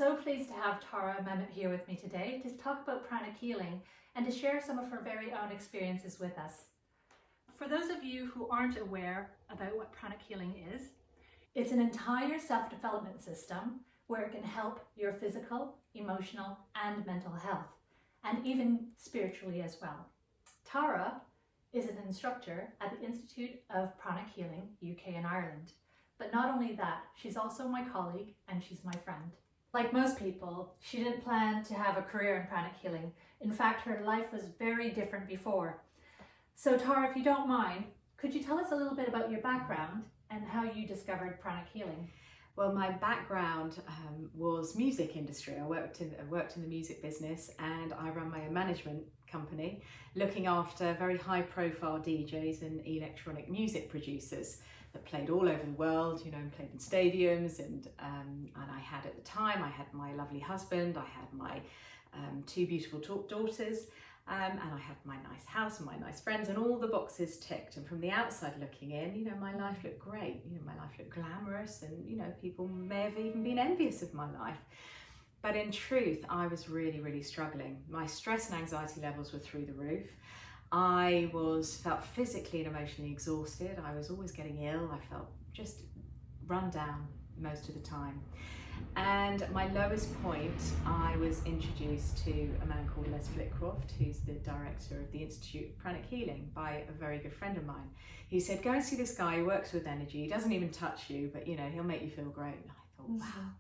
so pleased to have Tara Mehmet here with me today to talk about Pranic Healing and to share some of her very own experiences with us. For those of you who aren't aware about what Pranic Healing is, it's an entire self-development system where it can help your physical, emotional and mental health, and even spiritually as well. Tara is an instructor at the Institute of Pranic Healing, UK and Ireland. But not only that, she's also my colleague and she's my friend. Like most people, she didn't plan to have a career in Pranic Healing. In fact, her life was very different before. So Tara, if you don't mind, could you tell us a little bit about your background and how you discovered Pranic Healing? Well, my background was music industry. I worked in the music business, and I run my own management company looking after very high profile DJs and electronic music producers that played all over the world, played in stadiums, and I had at the time, I had my lovely husband, I had my two beautiful daughters, and I had my nice house and my nice friends, and all the boxes ticked. And from the outside looking in, my life looked great. My life looked glamorous, and people may have even been envious of my life. But in truth, I was really, really struggling. My stress and anxiety levels were through the roof. I felt physically and emotionally exhausted. I was always getting ill. I felt just run down most of the time. And at my lowest point, I was introduced to a man called Les Flitcroft, who's the director of the Institute of Pranic Healing, by a very good friend of mine. He said, go and see this guy who works with energy. He doesn't even touch you, but he'll make you feel great. And I thought, wow.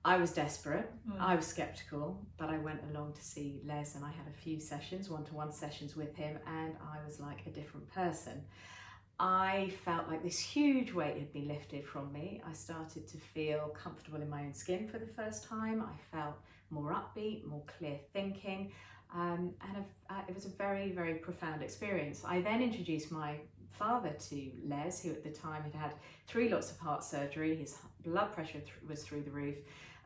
I was desperate, I was skeptical, but I went along to see Les, and I had a few sessions, one-to-one sessions with him, and I was like a different person. I felt like this huge weight had been lifted from me. I started to feel comfortable in my own skin for the first time. I felt more upbeat, more clear thinking, and it was a very, very profound experience. I then introduced my father to Les, who at the time had had 3 lots of heart surgery. His blood pressure was through the roof,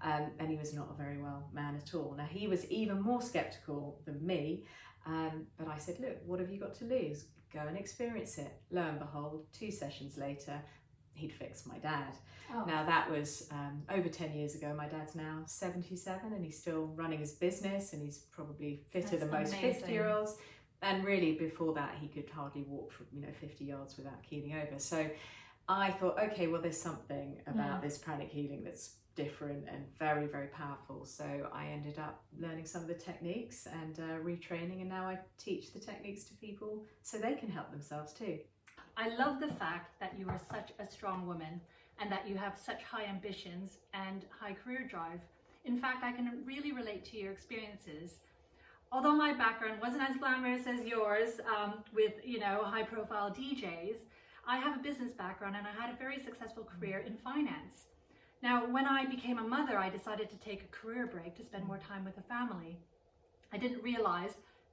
and he was not a very well man at all. Now, he was even more skeptical than me, but I said, look, what have you got to lose? Go and experience it. Lo and behold, 2 sessions later, he'd fixed my dad. Oh. Now that was over 10 years ago. My dad's now 77 and he's still running his business, and he's probably fitter than most 50-year-olds. And really before that, he could hardly walk for 50 yards without keeling over. So I thought, okay, well, there's something about this pranic healing that's different and very, very powerful. So I ended up learning some of the techniques and retraining, and now I teach the techniques to people so they can help themselves too. I love the fact that you are such a strong woman and that you have such high ambitions and high career drive. In fact, I can really relate to your experiences. Although my background wasn't as glamorous as yours with high profile DJs, I have a business background and I had a very successful career in finance. Now, when I became a mother, I decided to take a career break to spend more time with the family. I didn't realize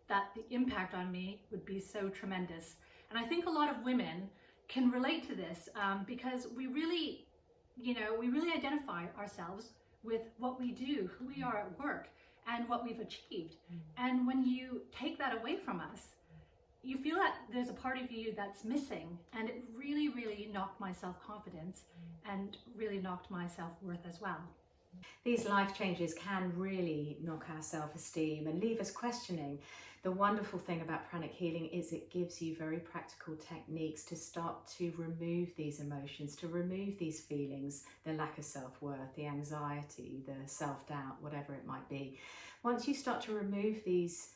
that the impact on me would be so tremendous. And I think a lot of women can relate to this because we really identify ourselves with what we do, who we are at work, and what we've achieved. And when you take that away from us, you feel that there's a part of you that's missing, and it really, really knocked my self-confidence and really knocked my self-worth as well. These life changes can really knock our self-esteem and leave us questioning. The wonderful thing about pranic healing is it gives you very practical techniques to start to remove these emotions, to remove these feelings, the lack of self-worth, the anxiety, the self-doubt, whatever it might be. Once you start to remove these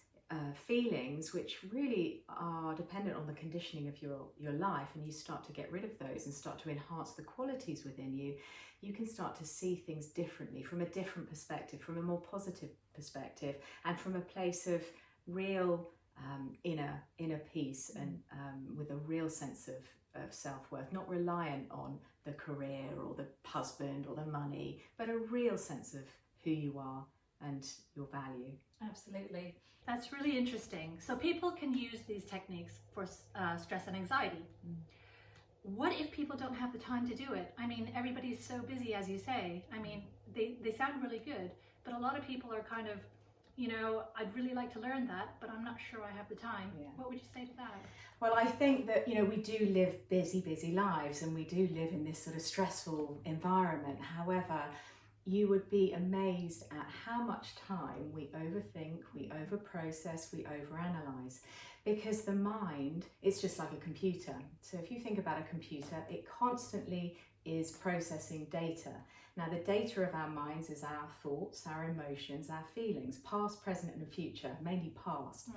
feelings, which really are dependent on the conditioning of your life, and you start to get rid of those and start to enhance the qualities within you, you can start to see things differently, from a different perspective, from a more positive perspective, and from a place of real inner peace, and with a real sense of self-worth, not reliant on the career or the husband or the money, but a real sense of who you are and your value. Absolutely. That's really interesting. So people can use these techniques for stress and anxiety. What if people don't have the time to do it? I mean, everybody's so busy, as you say. I mean, they sound really good, but a lot of people are kind of, I'd really like to learn that, but I'm not sure I have the time. Yeah. What would you say to that? Well, I think that, we do live busy lives, and we do live in this sort of stressful environment. However, you would be amazed at how much time we overthink, we overprocess, we overanalyze. Because the mind, it's just like a computer. So if you think about a computer, it constantly is processing data. Now, the data of our minds is our thoughts, our emotions, our feelings, past, present and future, mainly past.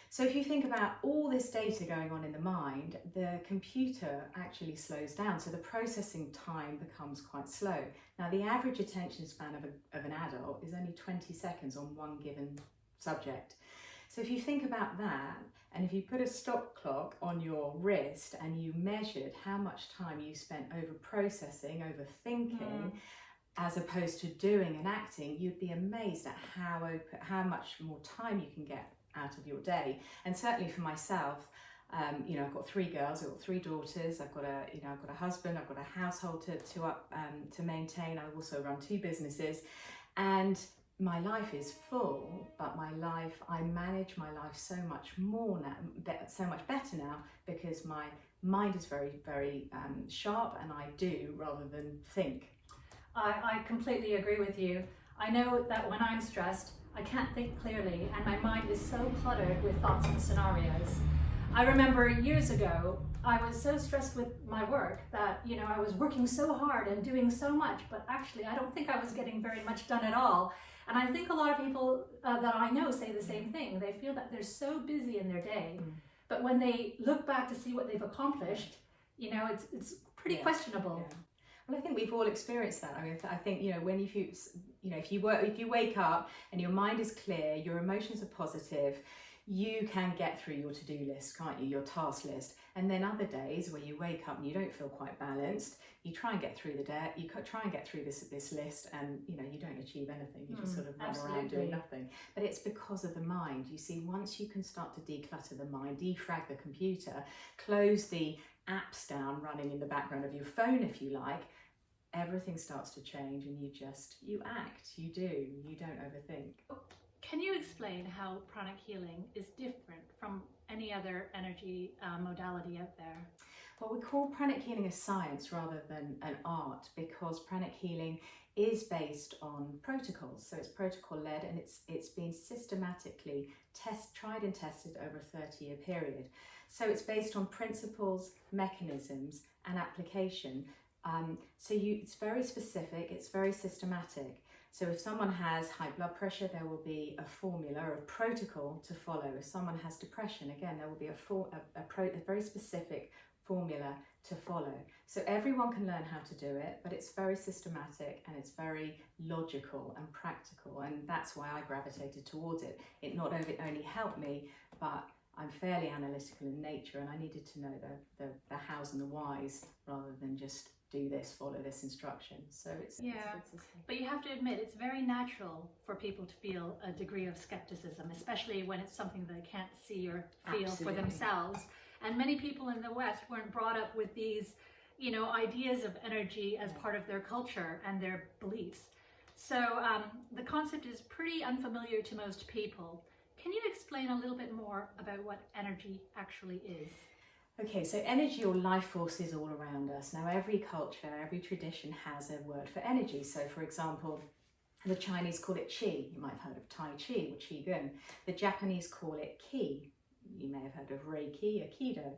So if you think about all this data going on in the mind, the computer actually slows down. So the processing time becomes quite slow. Now, the average attention span of an adult is only 20 seconds on one given subject. So if you think about that, and if you put a stop clock on your wrist and you measured how much time you spent over processing, over thinking, as opposed to doing and acting, you'd be amazed at how much more time you can get out of your day. And certainly for myself, you know, I've got 3 girls, I've got 3 daughters, I've got a husband, I've got a household to maintain. I also run 2 businesses, and my life is full, but I manage my life so much more now, so much better now, because my mind is very, very sharp, and I do rather than think. I completely agree with you. I know that when I'm stressed, I can't think clearly, and my mind is so cluttered with thoughts and scenarios. I remember years ago, I was so stressed with my work that, you know, I was working so hard and doing so much, but actually I don't think I was getting very much done at all. And I think a lot of people that I know say the same thing. They feel that they're so busy in their day, but when they look back to see what they've accomplished, you know, it's pretty questionable. Yeah. Well, I think we've all experienced that. I mean, I think, you know, if you wake up and your mind is clear, your emotions are positive, you can get through your to-do list, can't you? Your task list. And then other days where you wake up and you don't feel quite balanced, you try and get through the day, you try and get through this list, and, you know, you don't achieve anything. You just sort of run around doing nothing. But it's because of the mind. You see, once you can start to declutter the mind, defrag the computer, close the apps down running in the background of your phone, if you like, everything starts to change, and you act, you don't overthink. Can you explain how pranic healing is different from any other energy modality out there? Well, we call pranic healing a science rather than an art, because pranic healing is based on protocols. So it's protocol led, and it's been systematically tried and tested over a 30-year period. So it's based on principles, mechanisms and application. It's very specific, it's very systematic. So if someone has high blood pressure, there will be a formula, a protocol to follow. If someone has depression, again, there will be a very specific formula to follow. So everyone can learn how to do it, but it's very systematic and it's very logical and practical, and that's why I gravitated towards it. It not only helped me, but I'm fairly analytical in nature, and I needed to know the hows and the whys rather than just do this, follow this instruction. So it's a good system. But you have to admit, it's very natural for people to feel a degree of skepticism, especially when it's something they can't see or feel for themselves. And many people in the West weren't brought up with these, you know, ideas of energy as part of their culture and their beliefs. So the concept is pretty unfamiliar to most people. Can you explain a little bit more about what energy actually is? Okay, so energy or life force is all around us. Now, every culture, every tradition has a word for energy. So, for example, the Chinese call it qi. You might have heard of Tai Chi or Qigong. The Japanese call it ki. You may have heard of Reiki, Aikido.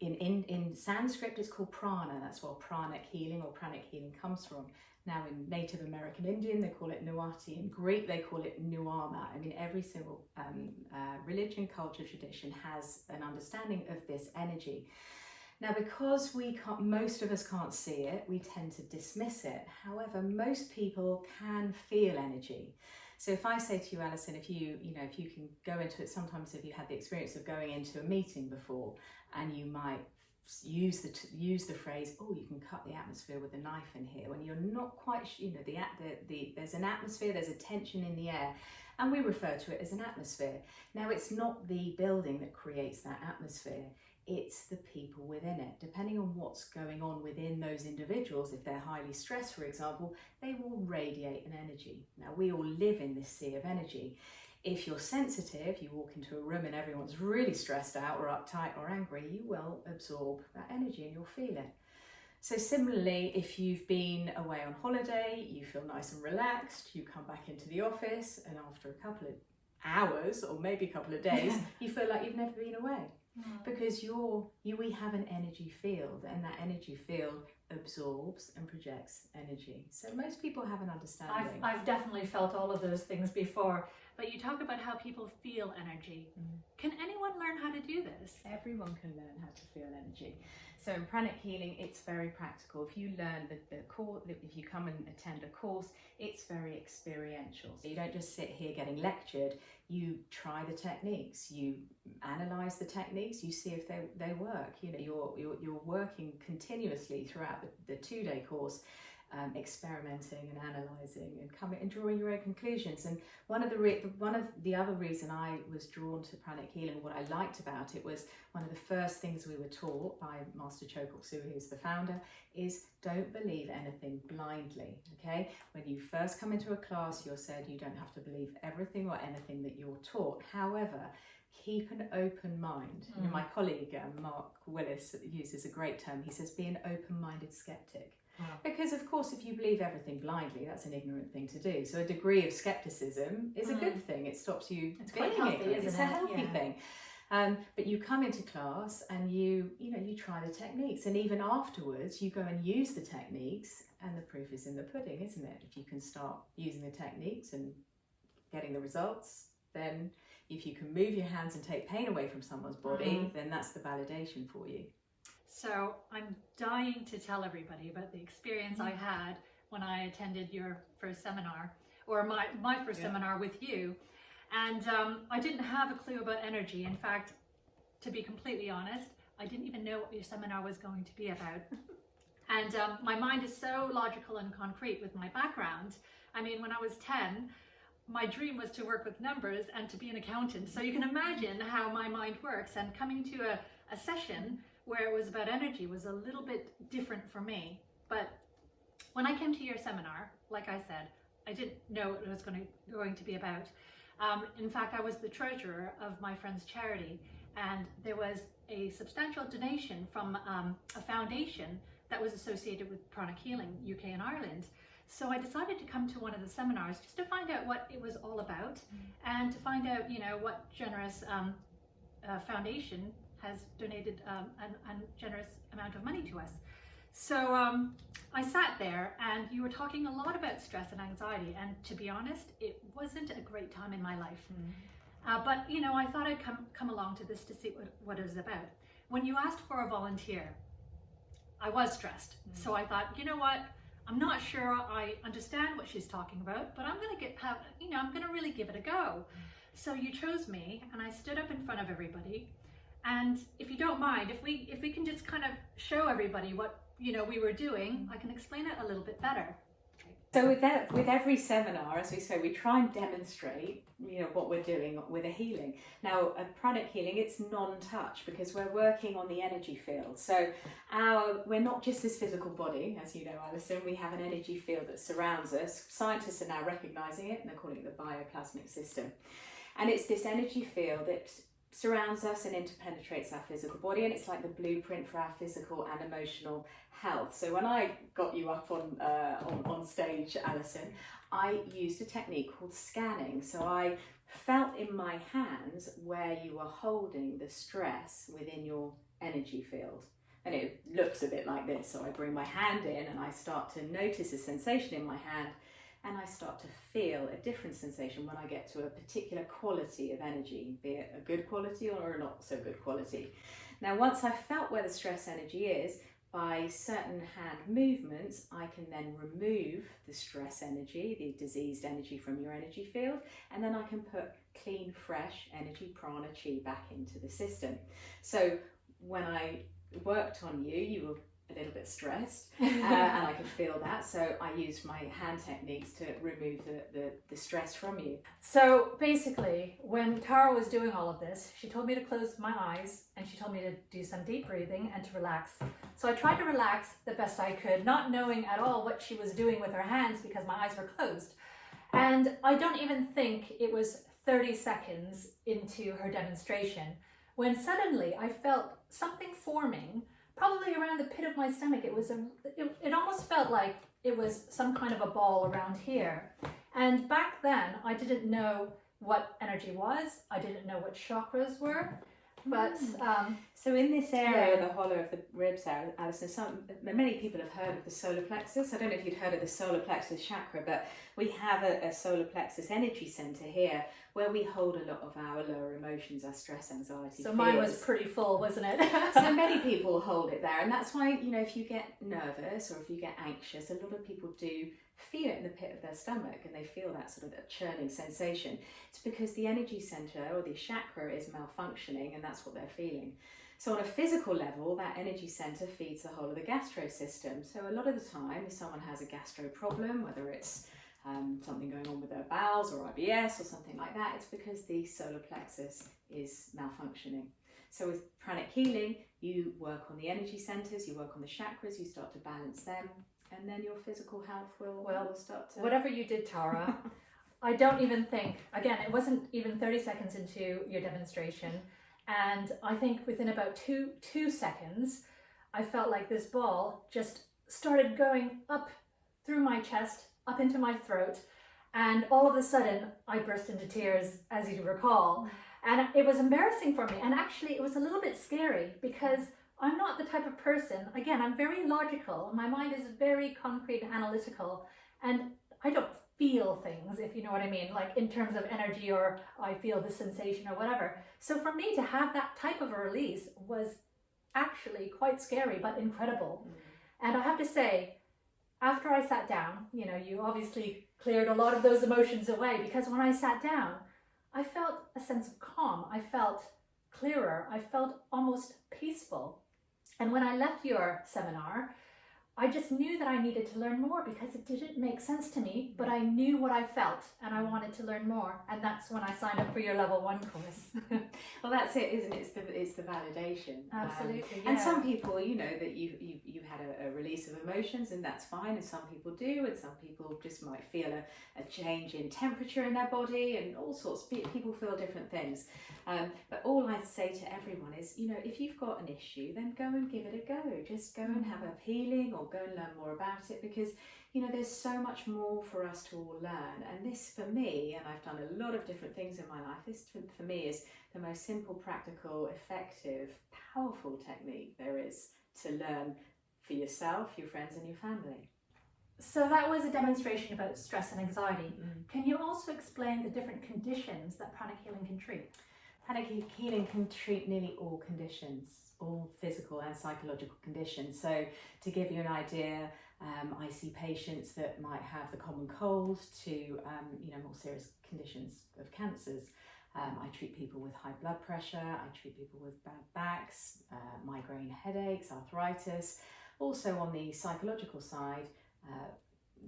In Sanskrit, it's called prana. That's where pranic healing or pranic healing comes from. Now, in Native American Indian, they call it Nuati. In Greek, they call it Nuama. I mean, every single religion, culture, tradition has an understanding of this energy. Now, because most of us can't see it, we tend to dismiss it. However, most people can feel energy. So if I say to you, Alison, if you can go into it, sometimes if you had the experience of going into a meeting before, and you might use the phrase, oh, you can cut the atmosphere with a knife in here, when you're not quite, there's an atmosphere, there's a tension in the air, and we refer to it as an atmosphere. Now, it's not the building that creates that atmosphere, it's the people within it. Depending on what's going on within those individuals, if they're highly stressed, for example, they will radiate an energy. Now, we all live in this sea of energy. If you're sensitive, you walk into a room and everyone's really stressed out or uptight or angry, you will absorb that energy and you'll feel it. So similarly, if you've been away on holiday, you feel nice and relaxed, you come back into the office, and after a couple of hours or maybe a couple of days, you feel like you've never been away. Because we have an energy field, and that energy field absorbs and projects energy. So most people have an understanding. I've definitely felt all of those things before, but you talk about how people feel energy. Can anyone learn how to do this? Everyone can learn how to feel energy. So in Pranic Healing, it's very practical. If you learn the course, if you come and attend a course, it's very experiential. So you don't just sit here getting lectured. You try the techniques, you analyze the techniques, you see if they work. You know, you're working continuously throughout the 2-day course, experimenting and analysing and coming and drawing your own conclusions. And one of the other reason I was drawn to Pranic Healing, what I liked about it, was one of the first things we were taught by Master Chokoksu, who's the founder, is don't believe anything blindly. Okay, when you first come into a class, you're said you don't have to believe everything or anything that you're taught. However, keep an open mind. You know, my colleague Mark Willis uses a great term. He says, be an open-minded skeptic. Wow. Because of course, if you believe everything blindly, that's an ignorant thing to do. So a degree of skepticism is a good thing. It stops you being healthy, isn't It's a healthy thing. But you come into class and you try the techniques, and even afterwards you go and use the techniques, and the proof is in the pudding, isn't it? If you can start using the techniques and getting the results, then if you can move your hands and take pain away from someone's body, then that's the validation for you. So I'm dying to tell everybody about the experience I had when I attended your first seminar, or my first seminar with you. And I didn't have a clue about energy. In fact, to be completely honest, I didn't even know what your seminar was going to be about. And my mind is so logical and concrete with my background. I mean, when I was 10, my dream was to work with numbers and to be an accountant. So you can imagine how my mind works. And coming to a session where it was about energy was a little bit different for me. But when I came to your seminar, like I said, I didn't know what it was going to be about. In fact, I was the treasurer of my friend's charity, and there was a substantial donation from a foundation that was associated with Pranic Healing, UK and Ireland. So I decided to come to one of the seminars just to find out what it was all about, and to find out, you know, what generous foundation has donated a generous amount of money to us. So I sat there, and you were talking a lot about stress and anxiety, and to be honest, it wasn't a great time in my life. But you know, I thought I'd come along to this to see what it was about. When you asked for a volunteer, I was stressed. So I thought, you know what, I'm not sure I understand what she's talking about, but I'm gonna really give it a go. So you chose me, and I stood up in front of everybody. And if you don't mind, if we can just kind of show everybody what we were doing, I can explain it a little bit better. So with every seminar, as we say, we try and demonstrate what we're doing with a healing. Now, at Pranic Healing, it's non-touch because we're working on the energy field. So we're not just this physical body, as you know, Alison. We have an energy field that surrounds us. Scientists are now recognizing it, and they're calling it the Bioplasmic System. And it's this energy field that surrounds us and interpenetrates our physical body, and it's like the blueprint for our physical and emotional health. So when I got you up on stage, Alison, I used a technique called scanning. So I felt in my hands where you were holding the stress within your energy field. And it looks a bit like this. So I bring my hand in and I start to notice a sensation in my hand, and I start to feel a different sensation when I get to a particular quality of energy, be it a good quality or a not so good quality. Now, once I've felt where the stress energy is, by certain hand movements, I can then remove the stress energy, the diseased energy from your energy field, and then I can put clean, fresh energy, prana, chi back into the system. So when I worked on you, you were a little bit stressed, and I could feel that, so I used my hand techniques to remove the stress from you. So basically, when Tara was doing all of this, she told me to close my eyes, and she told me to do some deep breathing and to relax. So I tried to relax the best I could, not knowing at all what she was doing with her hands because my eyes were closed. And I don't even think it was 30 seconds into her demonstration when suddenly I felt something forming probably around the pit of my stomach. It almost felt like it was some kind of a ball around here. And back then, I didn't know what energy was. I didn't know what chakras were. But so in this area, the hollow of the ribs there, Alison, many people have heard of the solar plexus. I don't know if you'd heard of the solar plexus chakra, but we have a solar plexus energy center here where we hold a lot of our lower emotions, our stress, anxiety, so fears. Mine was pretty full, wasn't it? So many people hold it there, and that's why, you know, if you get nervous or if you get anxious, a lot of people do feel it in the pit of their stomach, and they feel that sort of a churning sensation. It's because the energy center or the chakra is malfunctioning, and that's what they're feeling. So on a physical level, that energy center feeds the whole of the gastro system. So a lot of the time, if someone has a gastro problem, whether it's something going on with their bowels or IBS or something like that, it's because the solar plexus is malfunctioning. So with Pranic Healing, you work on the energy centers, you work on the chakras, you start to balance them, and then your physical health will start to... Whatever you did, Tara, I don't even think, again, it wasn't even 30 seconds into your demonstration, and I think within about two seconds, I felt like this ball just started going up through my chest, up into my throat, and all of a sudden, I burst into tears, as you recall. And it was embarrassing for me, and actually it was a little bit scary because I'm not the type of person, again, I'm very logical, my mind is very concrete and analytical, and I don't feel things, if you know what I mean, like in terms of energy or I feel the sensation or whatever. So for me to have that type of a release was actually quite scary, but incredible. And I have to say, after I sat down, you know, you obviously cleared a lot of those emotions away, because when I sat down, I felt a sense of calm. I felt clearer. I felt almost peaceful. And when I left your seminar, I just knew that I needed to learn more because it didn't make sense to me, but I knew what I felt and I wanted to learn more. And that's when I signed up for your level 1 course. Well, that's it, isn't it? It's the validation. Absolutely. And some people, you know, that you had a release of emotions, and that's fine. And some people do, and some people just might feel a change in temperature in their body, and all sorts. People feel different things. But all I say to everyone is, you know, if you've got an issue, then go and give it a go. Just go and have a healing, or go and learn more about it, because, you know, there's so much more for us to all learn. And this, for me, and I've done a lot of different things in my life, this for me is the most simple, practical, effective, powerful technique there is to learn for yourself, your friends and your family. So that was a demonstration about stress and anxiety. Can you also explain the different conditions that Pranic Healing can treat? Pranic Healing can treat nearly all conditions, all physical and psychological conditions. So to give you an idea, I see patients that might have the common cold to you know, more serious conditions of cancers. I treat people with high blood pressure, I treat people with bad backs, migraine headaches, arthritis. Also on the psychological side,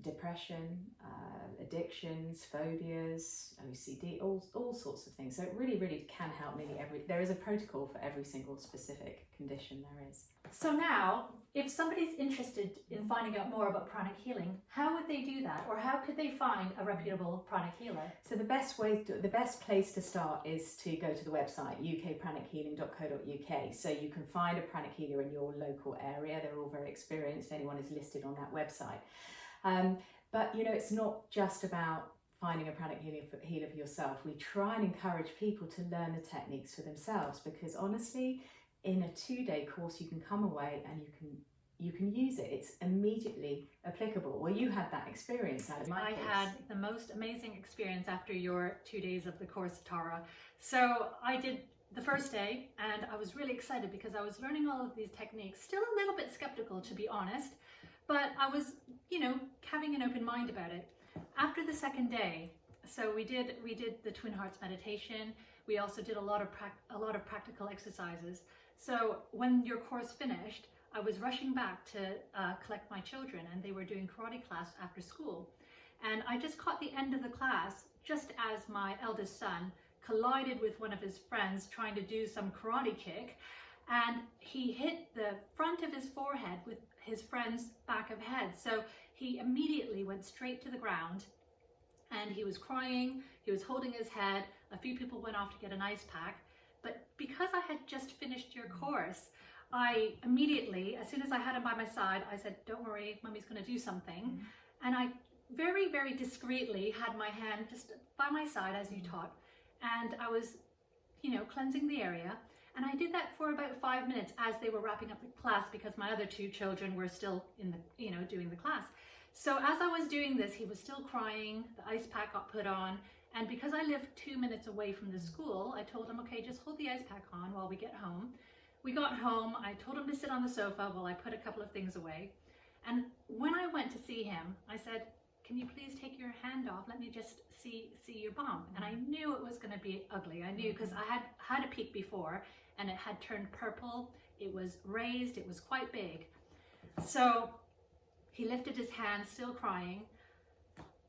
depression, addictions, phobias, OCD, all sorts of things. So it really can help nearly there is a protocol for every single specific condition there is. So now, if somebody's interested in finding out more about Pranic Healing, how would they do that? Or how could they find a reputable Pranic healer? So the best place to start is to go to the website, ukpranichealing.co.uk. So you can find a Pranic healer in your local area. They're all very experienced. Anyone is listed on that website. But, you know, it's not just about finding a Pranic healer for yourself. We try and encourage people to learn the techniques for themselves, because honestly, in a 2-day course, you can come away and you can use it. It's immediately applicable. Well, you had that experience out of my course. I had the most amazing experience after your 2 days of the course, Tara. So I did the first day and I was really excited because I was learning all of these techniques, still a little bit skeptical, to be honest, but I was, you know, having an open mind about it. After the second day, so we did the Twin Hearts meditation. We also did a lot of practical exercises. So when your course finished, I was rushing back to collect my children, and they were doing karate class after school. And I just caught the end of the class just as my eldest son collided with one of his friends trying to do some karate kick, and he hit the front of his forehead with his friend's back of head. So he immediately went straight to the ground, and he was crying, he was holding his head. A few people went off to get an ice pack. But because I had just finished your course, I immediately, as soon as I had him by my side, I said, don't worry, Mummy's going to do something. And I very, very discreetly had my hand just by my side as you taught. And I was, cleansing the area. And I did that for about 5 minutes as they were wrapping up the class, because my other 2 children were still in the, doing the class. So as I was doing this, he was still crying, the ice pack got put on. And because I lived 2 minutes away from the school, I told him, okay, just hold the ice pack on while we get home. We got home, I told him to sit on the sofa while I put a couple of things away. And when I went to see him, I said, can you please take your hand off? Let me just see your bum. And I knew it was going to be ugly. I knew, because I had a peek before and it had turned purple. It was raised, it was quite big. So he lifted his hand, still crying.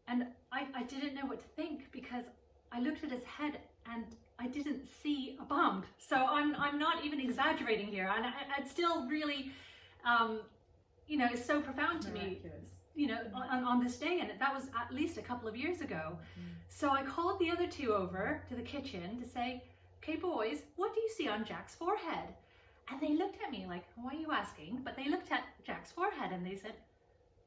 And I didn't know what to think, because I looked at his head and I didn't see a bump. So I'm not even exaggerating here. And I'd still really, it's so profound to me, on this day. And that was at least a couple of years ago. So I called the other 2 over to the kitchen to say, okay, boys, what do you see on Jack's forehead? And they looked at me like, why are you asking? But they looked at Jack's forehead and they said,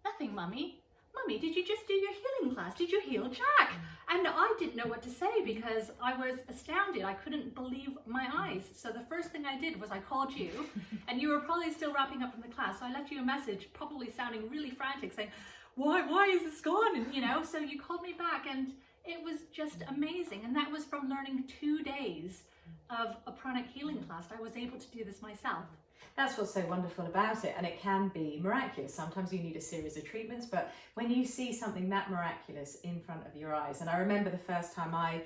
nothing, Mummy. Mummy, did you just do your healing class? Did you heal Jack? And I didn't know what to say, because I was astounded. I couldn't believe my eyes. So the first thing I did was I called you, and you were probably still wrapping up from the class. So I left you a message, probably sounding really frantic, saying, why is this gone? And, so you called me back, and it was just amazing. And that was from learning 2 days of a pranic healing class. I was able to do this myself. That's what's so wonderful about it, and it can be miraculous. Sometimes you need a series of treatments, but when you see something that miraculous in front of your eyes, and I remember the first time I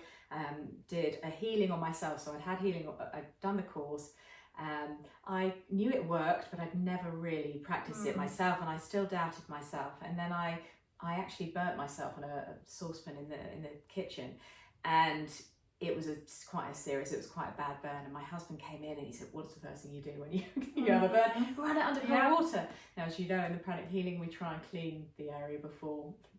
did a healing on myself, so I'd done the course, I knew it worked, but I'd never really practiced it myself, and I still doubted myself. And then I actually burnt myself on a saucepan in the kitchen, and it was quite a serious, it was quite a bad burn. And my husband came in and he said, what's the first thing you do when you have a burn? Run it under cold water. Now, as you know, in the Pranic Healing, we try and clean the area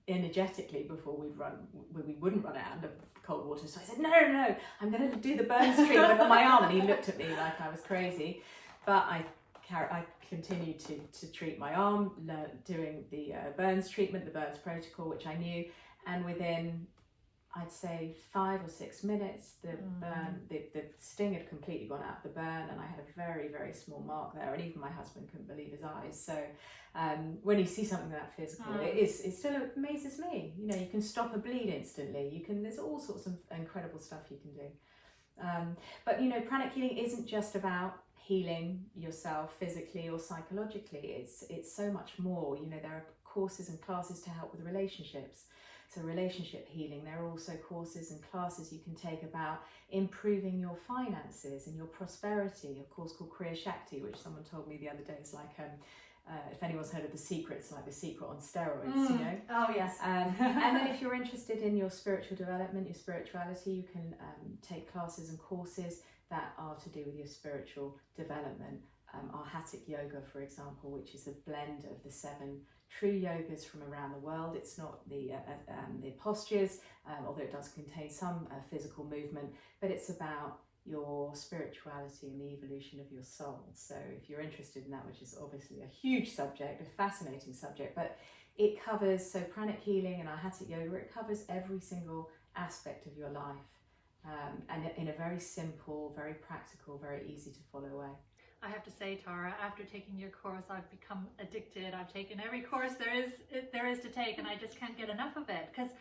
energetically before we wouldn't run it under cold water. So I said, no, I'm going to do the burns treatment on my arm. And he looked at me like I was crazy. But I continued to treat my arm, doing the burns treatment, the burns protocol, which I knew. And within, I'd say 5 or 6 minutes, the sting had completely gone out of the burn, and I had a very, very small mark there, and even my husband couldn't believe his eyes. So when you see something that physical, it still amazes me. You can stop a bleed instantly. There's all sorts of incredible stuff you can do. But pranic healing isn't just about healing yourself physically or psychologically. It's so much more. There are courses and classes to help with relationships. So relationship healing, there are also courses and classes you can take about improving your finances and your prosperity, a course called Kriya Shakti, which someone told me the other day is like, if anyone's heard of The Secret, it's like The Secret on steroids, Oh, yes. And then if you're interested in your spiritual development, your spirituality, you can take classes and courses that are to do with your spiritual development. Arhatic yoga, for example, which is a blend of the 7 true yogas from around the world. It's not the postures, although it does contain some physical movement, but it's about your spirituality and the evolution of your soul. So if you're interested in that, which is obviously a huge subject, a fascinating subject, but it covers, so pranic healing and Arhatic yoga, it covers every single aspect of your life, and in a very simple, very practical, very easy to follow way. I have to say, Tara, after taking your course, I've become addicted. I've taken every course there is to take, and I just can't get enough of it, because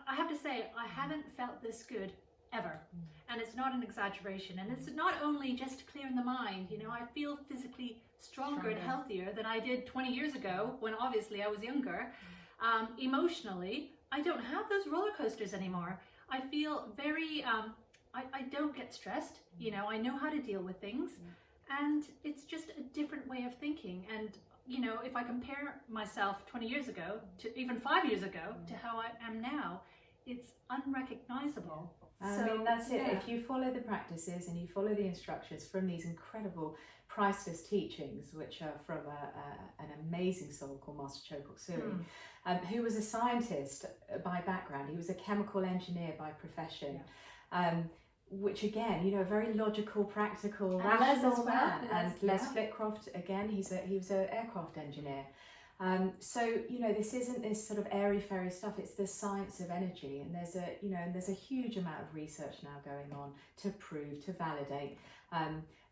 I have to say, I haven't felt this good ever. And it's not an exaggeration. And it's not only just clearing the mind, I feel physically stronger and healthier than I did 20 years ago, when obviously I was younger. Emotionally, I don't have those roller coasters anymore. I feel very, I don't get stressed. I know how to deal with things. And it's just a different way of thinking. And, if I compare myself 20 years ago to even 5 years ago to how I am now, it's unrecognizable. I mean, that's it. If you follow the practices and you follow the instructions from these incredible, priceless teachings, which are from an amazing soul called Master Chogyam Tsui, who was a scientist by background. He was a chemical engineer by profession. which again, you know, a very logical, practical, And Les as rational well. man. And Les yeah. Flitcroft, again, he was an aircraft engineer. So, you know, this isn't this sort of airy-fairy stuff, it's the science of energy, and there's a huge amount of research now going on to prove, to validate.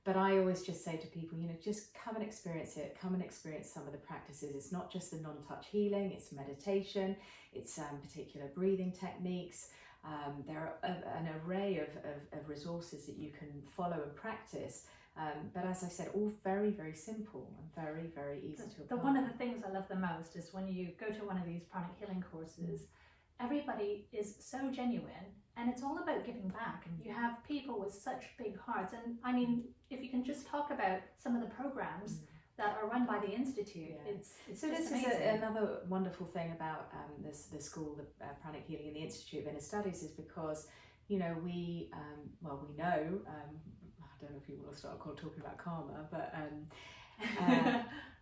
But I always just say to people, you know, just come and experience it, come and experience some of the practices. It's not just the non-touch healing, it's meditation, it's particular breathing techniques. There are an array of resources that you can follow and practice. But as I said, all very, very simple and very, very easy to apply. One of the things I love the most is when you go to one of these pranic healing courses, everybody is so genuine, and it's all about giving back. You have people with such big hearts, and I mean, if you can just talk about some of the programs that are run by the Institute, it's so this amazing. is another wonderful thing about the school, the Pranic Healing and the Institute of Inner Studies, is because, you know, we know. I don't know if you want to start talking about karma, but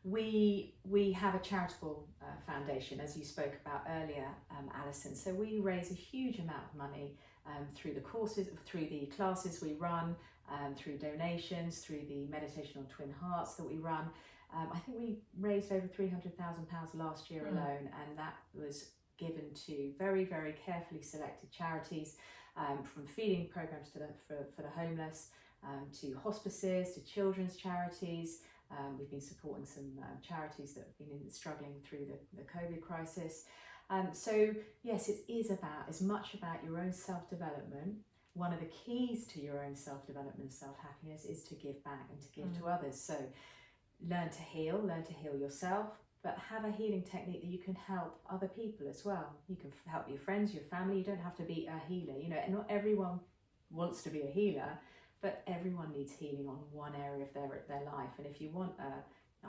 we have a charitable foundation, as you spoke about earlier, Allison. So we raise a huge amount of money through the courses, through the classes we run, through donations, through the meditation on twin hearts that we run. I think we raised over £300,000 last year alone, and that was given to very, very carefully selected charities, from feeding programs for the homeless, to hospices, to children's charities. We've been supporting some charities that have been struggling through the COVID crisis. So yes, it is as much about your own self-development. One of the keys to your own self-development and self-happiness is to give back and to give to others. So learn to heal yourself, but have a healing technique that you can help other people as well. You can help your friends, your family. You don't have to be a healer. You know, not everyone wants to be a healer, but everyone needs healing on one area of their life. And if you want,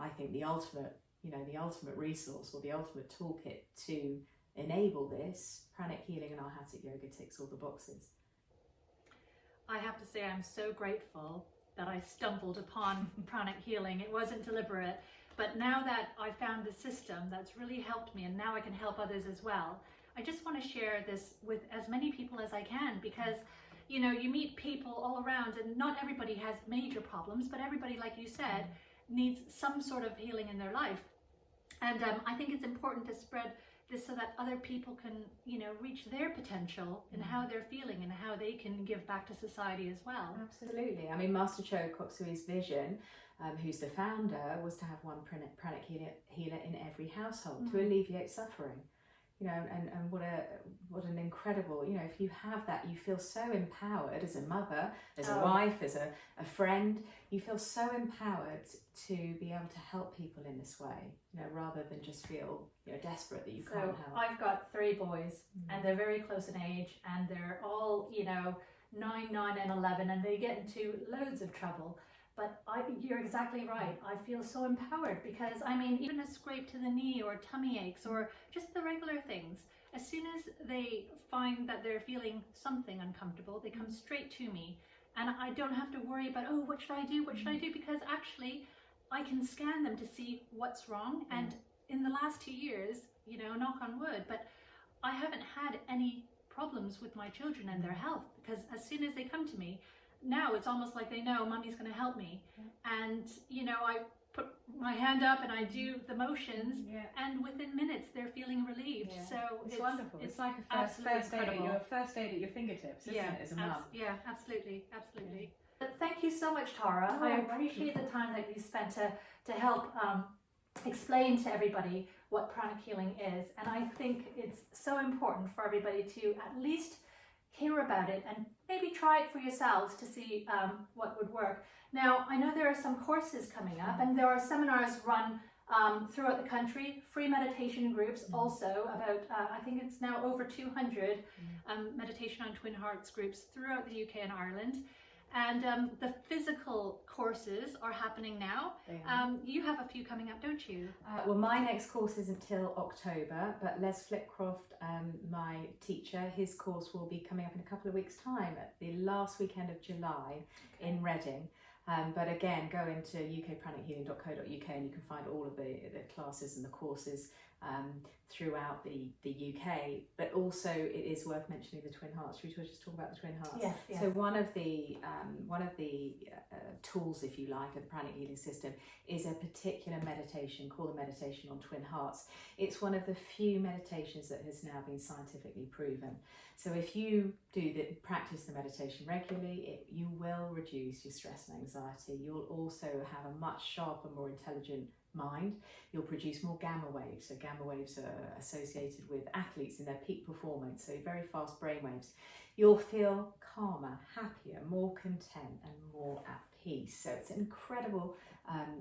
I think the ultimate resource or the ultimate toolkit to enable this, Pranic Healing and Arhatic Yoga ticks all the boxes. I have to say I'm so grateful that I stumbled upon Pranic Healing. It wasn't deliberate, but now that I found the system that's really helped me, and now I can help others as well, I just want to share this with as many people as I can, because you know, you meet people all around, and not everybody has major problems, but everybody, like you said, needs some sort of healing in their life. And I think it's important to spread this so that other people can, you know, reach their potential in how they're feeling and how they can give back to society as well. Absolutely. I mean, Master Cho Koksui's vision, who's the founder, was to have one pranic healer in every household to alleviate suffering. You know, and what an incredible, you know, if you have that, you feel so empowered as a mother, as a wife, as a friend. You feel so empowered to be able to help people in this way, you know, rather than just feel, you know, desperate that you can't help. I've got 3 boys, and they're very close in age, and they're all, you know, 9, 9 and 11, and they get into loads of trouble. But you're exactly right. I feel so empowered because, I mean, even a scrape to the knee or tummy aches or just the regular things, as soon as they find that they're feeling something uncomfortable, they come straight to me. And I don't have to worry about, oh, what should I do? What should I do? Because actually, I can scan them to see what's wrong. And in the last 2 years, you know, knock on wood, but I haven't had any problems with my children and their health, because as soon as they come to me, now it's almost like they know Mommy's going to help me. And you know, I put my hand up and I do the motions, and within minutes they're feeling relieved. So it's wonderful. It's like a first aid at your fingertips, isn't it, as a mum? Yeah, absolutely. But thank you so much, Tara. I appreciate the time that you spent to help explain to everybody what pranic healing is, and I think it's so important for everybody to at least hear about it and maybe try it for yourselves to see what would work. Now, I know there are some courses coming up, and there are seminars run throughout the country, free meditation groups also, about I think it's now over 200 meditation on twin hearts groups throughout the UK and Ireland. And the physical courses are happening now. You have a few coming up, don't you? Well, my next course isn't till October, but Les Flitcroft, my teacher, his course will be coming up in a couple of weeks' time at the last weekend of July in Reading. But again, go into ukpranichealing.co.uk and you can find all of the classes and the courses throughout the UK, but also it is worth mentioning the Twin Hearts. Should we just talk about the Twin Hearts? Yes, yes. So one of the tools, if you like, of the Pranic Healing System is a particular meditation called the meditation on Twin Hearts. It's one of the few meditations that has now been scientifically proven. So if you practice the meditation regularly, you will reduce your stress and anxiety. You'll also have a much sharper, more intelligent mind. You'll produce more gamma waves. So gamma waves are associated with athletes in their peak performance, so very fast brain waves. You'll feel calmer, happier, more content and more at peace. So it's an incredible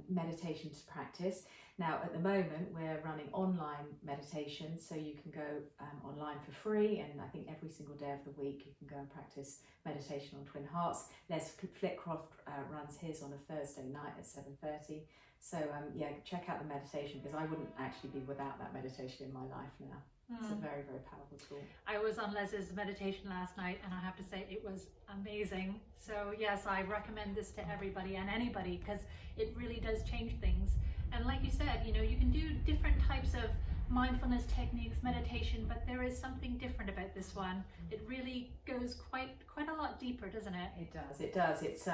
meditation to practice. Now at the moment we're running online meditations, so you can go online for free, and I think every single day of the week you can go and practice meditation on Twin Hearts. Les Flitcroft runs his on a Thursday night at 7:30. So yeah, check out the meditation, because I wouldn't actually be without that meditation in my life now. It's a very, very powerful tool. I was on Les's meditation last night, and I have to say it was amazing. So yes, I recommend this to everybody and anybody, because it really does change things. And like you said, you know, you can do different types of mindfulness techniques, meditation, but there is something different about this one. It really goes quite a lot deeper, doesn't it? It does. It does. It's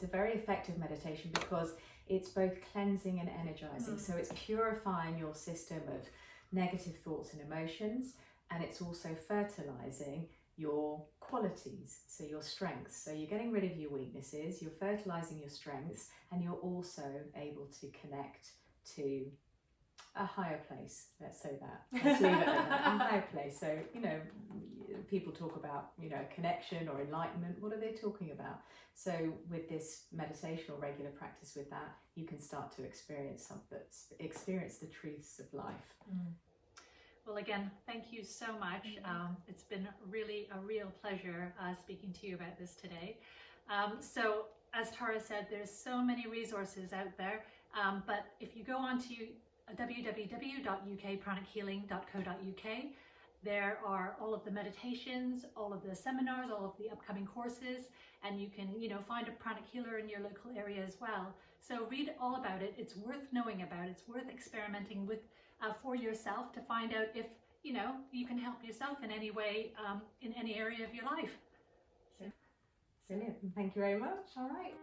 a very effective meditation because it's both cleansing and energizing. So it's purifying your system of negative thoughts and emotions, and it's also fertilizing your qualities, so your strengths. So you're getting rid of your weaknesses, you're fertilizing your strengths, and you're also able to connect to a higher place. Let's say that. Let's leave it at that. A higher place. So, you know, people talk about, you know, connection or enlightenment. What are they talking about? So with this meditation or regular practice with that, you can start to experience the truths of life. Well, again, thank you so much. It's been really a real pleasure speaking to you about this today. So as Tara said, there's so many resources out there, but if you go on to www.ukpranichealing.co.uk, there are all of the meditations, all of the seminars, all of the upcoming courses, and you can, you know, find a pranic healer in your local area as well. So read all about it. It's worth knowing about. It's worth experimenting with for yourself to find out if, you know, you can help yourself in any way, in any area of your life. Brilliant. Thank you very much. All right.